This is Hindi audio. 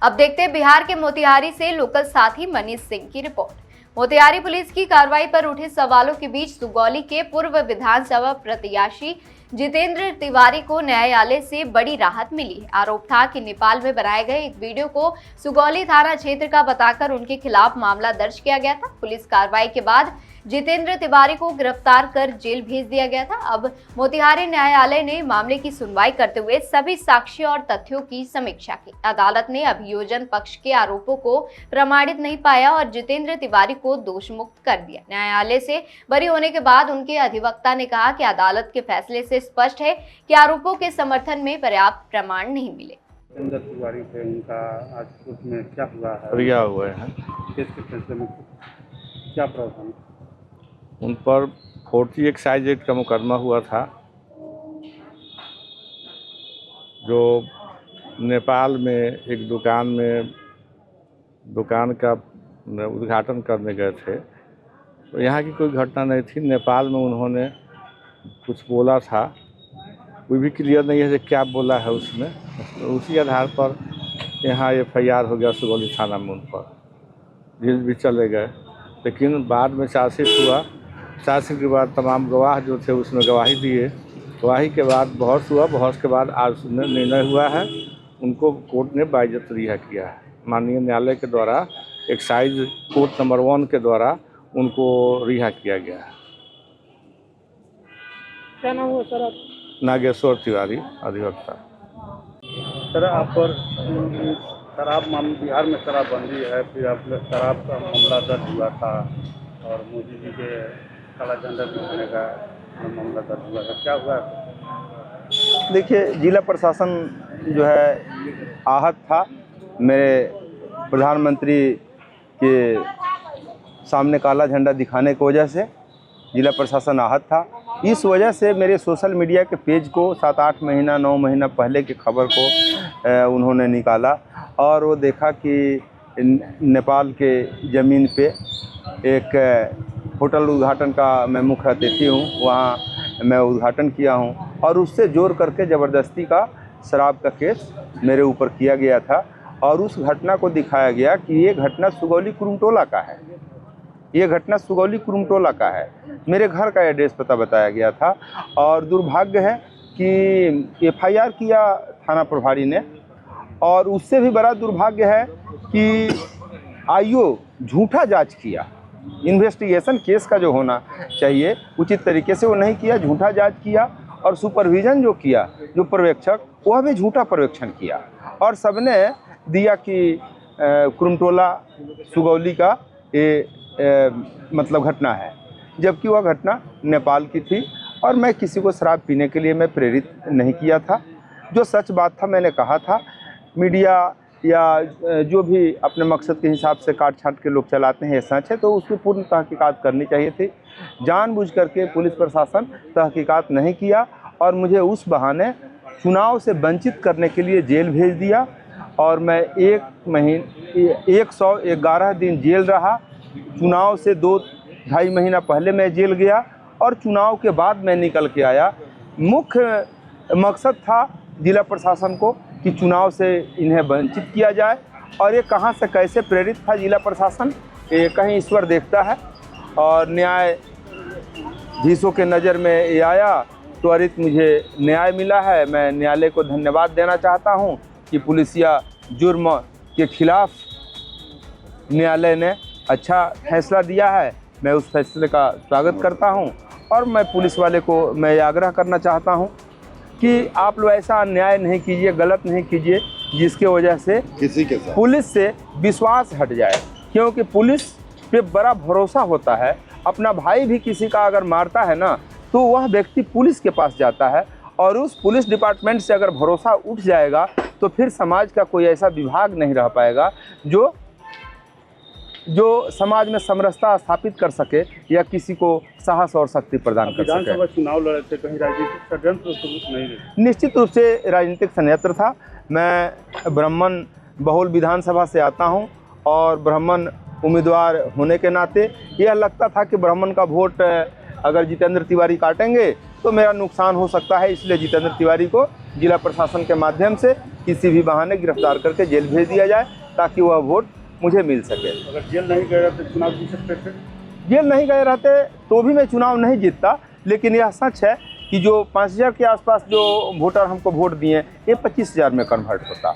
अब देखते हैं बिहार के मोतिहारी से लोकल साथी मनीष सिंह की रिपोर्ट। मोतिहारी पुलिस की कार्रवाई पर उठे सवालों के बीच सुगौली के पूर्व विधानसभा प्रत्याशी जितेंद्र तिवारी को न्यायालय से बड़ी राहत मिली है। आरोप था कि नेपाल में बनाए गए एक वीडियो को सुगौली थाना क्षेत्र का बताकर उनके खिलाफ मामला दर्ज किया गया था। पुलिस कार्रवाई के बाद जितेंद्र तिवारी को गिरफ्तार कर जेल भेज दिया गया था। अब मोतिहारी न्यायालय ने मामले की सुनवाई करते हुए सभी साक्ष्य और तथ्यों की समीक्षा की। अदालत ने अभियोजन पक्ष के आरोपों को प्रमाणित नहीं पाया और जितेंद्र तिवारी को दोष मुक्त कर दिया। न्यायालय से बरी होने के बाद उनके अधिवक्ता ने कहा कि अदालत के फैसले से स्पष्ट है कि आरोपों के समर्थन में पर्याप्त प्रमाण नहीं मिले। जितेंद्र तिवारी थे, उनका आज कोर्ट में क्या हुआ है? रिहा हुए हैं। केस के फैसले में क्या प्रावधान? उन पर 40 एक्साइज एक्ट का मुकदमा हुआ था, जो नेपाल में एक दुकान का उद्घाटन करने गए थे। तो यहाँ की कोई घटना नहीं थी। नेपाल में उन्होंने कुछ बोला था, कोई भी क्लियर नहीं है कि क्या बोला है उसमें। तो उसी आधार पर यहाँ FIR हो गया सुगौली थाना में। उन पर जेल भी चले गए, लेकिन बाद में चार्जशीट हुआ। चार्जशीट के बाद तमाम गवाह जो थे उसमें गवाही दिए। गवाही के बाद बहस हुआ। बहस के बाद आज निर्णय हुआ है, उनको कोर्ट ने बाइज्जत रिहा किया है। माननीय न्यायालय के द्वारा एक्साइज कोर्ट नंबर 1 के द्वारा उनको रिहा किया गया है। क्या नाम हुआ सर? नागेश्वर तिवारी, अधिवक्ता। सर, आप पर शराब बिहार में शराबबंदी है, फिर आप शराब का मामला दर्ज हुआ था और मोदी जी के काला झंडा दिखाने का मामला दर्ज हुआ था, क्या हुआ? देखिए, जिला प्रशासन जो है आहत था। मेरे प्रधानमंत्री के सामने काला झंडा दिखाने की वजह से जिला प्रशासन आहत था। इस वजह से मेरे सोशल मीडिया के पेज को 7-8 महीना 9 महीना पहले की खबर को उन्होंने निकाला और वो देखा कि नेपाल के ज़मीन पे एक होटल उद्घाटन का मैं मुख्य अतिथि हूँ, वहाँ मैं उद्घाटन किया हूँ और उससे जोड़ करके ज़बरदस्ती का शराब का केस मेरे ऊपर किया गया था। और उस घटना को दिखाया गया कि ये घटना सुगौली कुरुमटोला का है। ये घटना सुगौली कुरुमटोला का है। मेरे घर का एड्रेस पता बताया गया था और दुर्भाग्य है कि FIR किया थाना प्रभारी ने। और उससे भी बड़ा दुर्भाग्य है कि IO झूठा जांच किया। इन्वेस्टिगेशन केस का जो होना चाहिए उचित तरीके से वो नहीं किया, झूठा जांच किया। और सुपरविज़न जो किया, जो पर्यवेक्षक, वह भी झूठा पर्यवेक्षण किया और सबने दिया कि कुरुमटोला सुगौली का ये मतलब घटना है, जबकि वह घटना नेपाल की थी। और मैं किसी को शराब पीने के लिए मैं प्रेरित नहीं किया था। जो सच बात था मैंने कहा था। मीडिया या जो भी अपने मकसद के हिसाब से काट छाट के लोग चलाते हैं, ये सच है, तो उसकी पूर्ण तहकीकात करनी चाहिए थी। जानबूझ करके पुलिस प्रशासन तहकीकात नहीं किया और मुझे उस बहाने चुनाव से वंचित करने के लिए जेल भेज दिया। और मैं 111 दिन जेल रहा। चुनाव से 2-2.5 महीना पहले मैं जेल गया और चुनाव के बाद मैं निकल के आया। मुख्य मकसद था जिला प्रशासन को कि चुनाव से इन्हें वंचित किया जाए। और ये कहां से कैसे प्रेरित था जिला प्रशासन, ये कहीं ईश्वर देखता है। और न्यायाधीशों के नज़र में ये आया, त्वरित मुझे न्याय मिला है। मैं न्यायालय को धन्यवाद देना चाहता हूं कि पुलिसिया जुर्म के खिलाफ न्यायालय ने अच्छा फैसला दिया है। मैं उस फैसले का स्वागत करता हूं और मैं पुलिस वाले को मैं आग्रह करना चाहता हूं कि आप लोग ऐसा अन्याय नहीं कीजिए, गलत नहीं कीजिए जिसके वजह से किसी के साथ पुलिस से विश्वास हट जाए। क्योंकि पुलिस पे बड़ा भरोसा होता है। अपना भाई भी किसी का अगर मारता है ना, तो वह व्यक्ति पुलिस के पास जाता है और उस पुलिस डिपार्टमेंट से अगर भरोसा उठ जाएगा तो फिर समाज का कोई ऐसा विभाग नहीं रह पाएगा जो समाज में समरसता स्थापित कर सके या किसी को साहस और शक्ति प्रदान कर सके। विधानसभा चुनाव लड़े थे, कहीं राजनीतिक षड्यंत्र तो नहीं? निश्चित रूप से राजनीतिक षड्यंत्र था। मैं ब्राह्मण बहुल विधानसभा से आता हूं और ब्राह्मण उम्मीदवार होने के नाते यह लगता था कि ब्राह्मण का वोट अगर जितेंद्र तिवारी काटेंगे तो मेरा नुकसान हो सकता है। इसलिए जितेंद्र तिवारी को जिला प्रशासन के माध्यम से किसी भी बहाने गिरफ्तार करके जेल भेज दिया जाए ताकि वह वोट मुझे मिल सके। अगर जेल नहीं गए रहते चुनाव जीत सकते थे? जेल नहीं गए रहते तो भी मैं चुनाव नहीं जीतता, लेकिन यह सच है कि जो 5000 के आसपास जो वोटर हमको वोट दिए, ये 25,000 में कन्वर्ट होता।